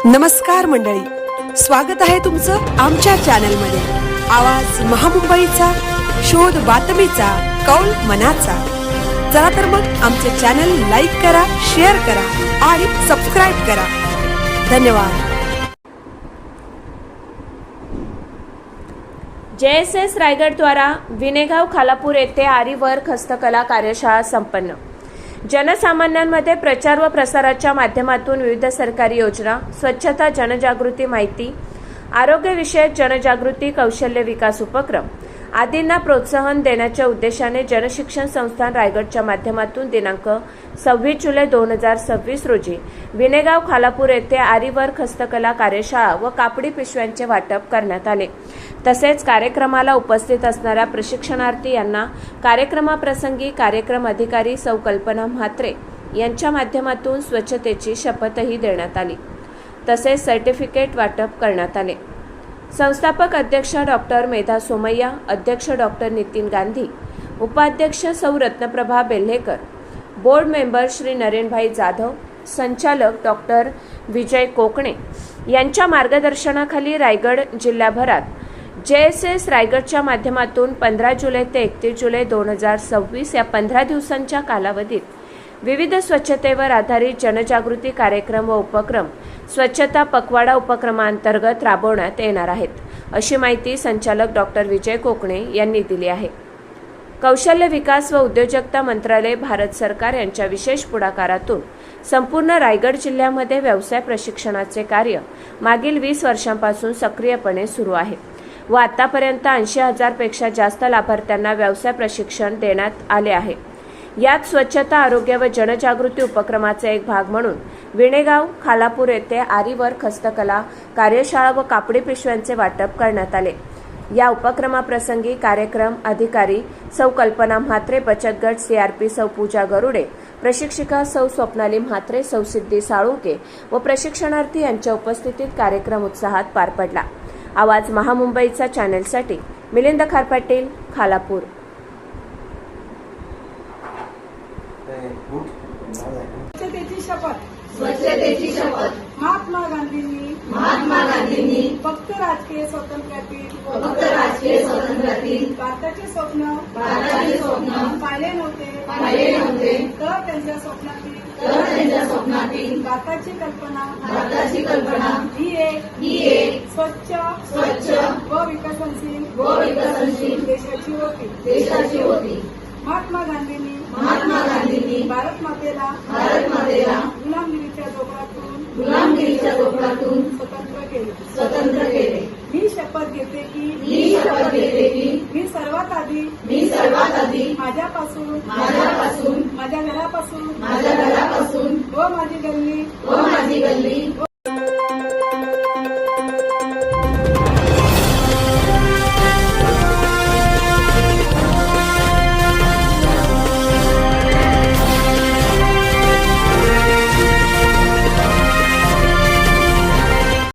नमस्कार मंडळी, स्वागत आहे तुमचं आमच्या चॅनलमध्ये। आवाज महामुंबईचा, शोध बातमीचा, कौल मनाचा। चला तर मग आमचे चॅनल लाईक करा, शेअर करा आणि सबस्क्राइब करा। धन्यवाद। JSS रायगड द्वारा विनेगाव खालापूर येथे आरी वर्क हस्तकला कार्यशाळा संपन्न। जनसामान्यांमध्ये प्रचार व प्रसाराच्या माध्यमातून विविध सरकारी योजना, स्वच्छता, जनजागृती, माहिती, आरोग्यविषयक जनजागृती, कौशल्य विकास उपक्रम आदींना प्रोत्साहन देण्याच्या उद्देशाने जनशिक्षण संस्थान रायगडच्या माध्यमातून दिनांक 26 जुलै 2026 रोजी विनेगाव खालापूर येथे आरी वर्क हस्तकला कार्यशाळा व कापडी पिशव्यांचे वाटप करण्यात आले। तसेच कार्यक्रमाला उपस्थित असणाऱ्या प्रशिक्षणार्थी यांना कार्यक्रमाप्रसंगी कार्यक्रम अधिकारी सौ कल्पना म्हात्रे यांच्या माध्यमातून स्वच्छतेची शपथही देण्यात आली। तसेच सर्टिफिकेट वाटप करण्यात आले। संस्थापक अध्यक्ष डॉक्टर मेधा सोमय्या, अध्यक्ष डॉक्टर नितीन गांधी, उपाध्यक्ष सौ रत्नप्रभा बेल्हेकर, बोर्ड मेंबर श्री नरेनभाई जाधव, संचालक डॉक्टर विजय कोकणे यांच्या मार्गदर्शनाखाली रायगड जिल्ह्याभरात JSS रायगडच्या माध्यमातून 15 जुलै ते 31 जुलै 2026 या 15 दिवसांच्या कालावधीत विविध स्वच्छतेवर आधारित जनजागृती कार्यक्रम व उपक्रम स्वच्छता पखवाडा उपक्रमांतर्गत राबवण्यात येणार आहेत, अशी माहिती संचालक डॉक्टर विजय कोकणे यांनी दिली आहे। कौशल्य विकास व उद्योजकता मंत्रालय, भारत सरकार यांच्या विशेष पुढाकारातून संपूर्ण रायगड जिल्ह्यामध्ये व्यवसाय प्रशिक्षणाचे कार्य मागील 20 वर्षांपासून सक्रियपणे सुरू आहे व आतापर्यंत 80,000 पेक्षा जास्त लाभार्थ्यांना व्यवसाय प्रशिक्षण देण्यात आले आहे। यात स्वच्छता, आरोग्य व जनजागृती उपक्रमाचा एक भाग म्हणून विनेगाव खालापूर येथे आरी वर्क हस्तकला कार्यशाळा व कापडी पिशव्यांचे वाटप करण्यात आले। या उपक्रमाप्रसंगी कार्यक्रम अधिकारी सौ कल्पना म्हात्रे, बचत गट CRP सौ पूजा गरुडे, प्रशिक्षिका सौ स्वप्नाली म्हात्रे, सौ सिद्धी साळुंके व प्रशिक्षणार्थी यांच्या उपस्थितीत कार्यक्रम उत्साहात पार पडला। आवाज महामुंबईचा चॅनलसाठी मिलिंद खारपाटील, खालापूर। स्वच्छतेची शपथ महात्मा गांधींनी फक्त राजकीय स्वातंत्र्यातील भारताचे स्वप्न पाहिले नव्हते, तर त्यांच्या स्वप्नातील भारताची कल्पना ही एक स्वच्छ व विकसनशील देशाची होती। महात्मा गांधींनी भारत मातेला गुलामगिरीच्या जोखडातून स्वतंत्र केले। मी शपथ घेते की मी सर्वात आधी माझ्यापासून, माझ्या घरापासून व माझी गल्ली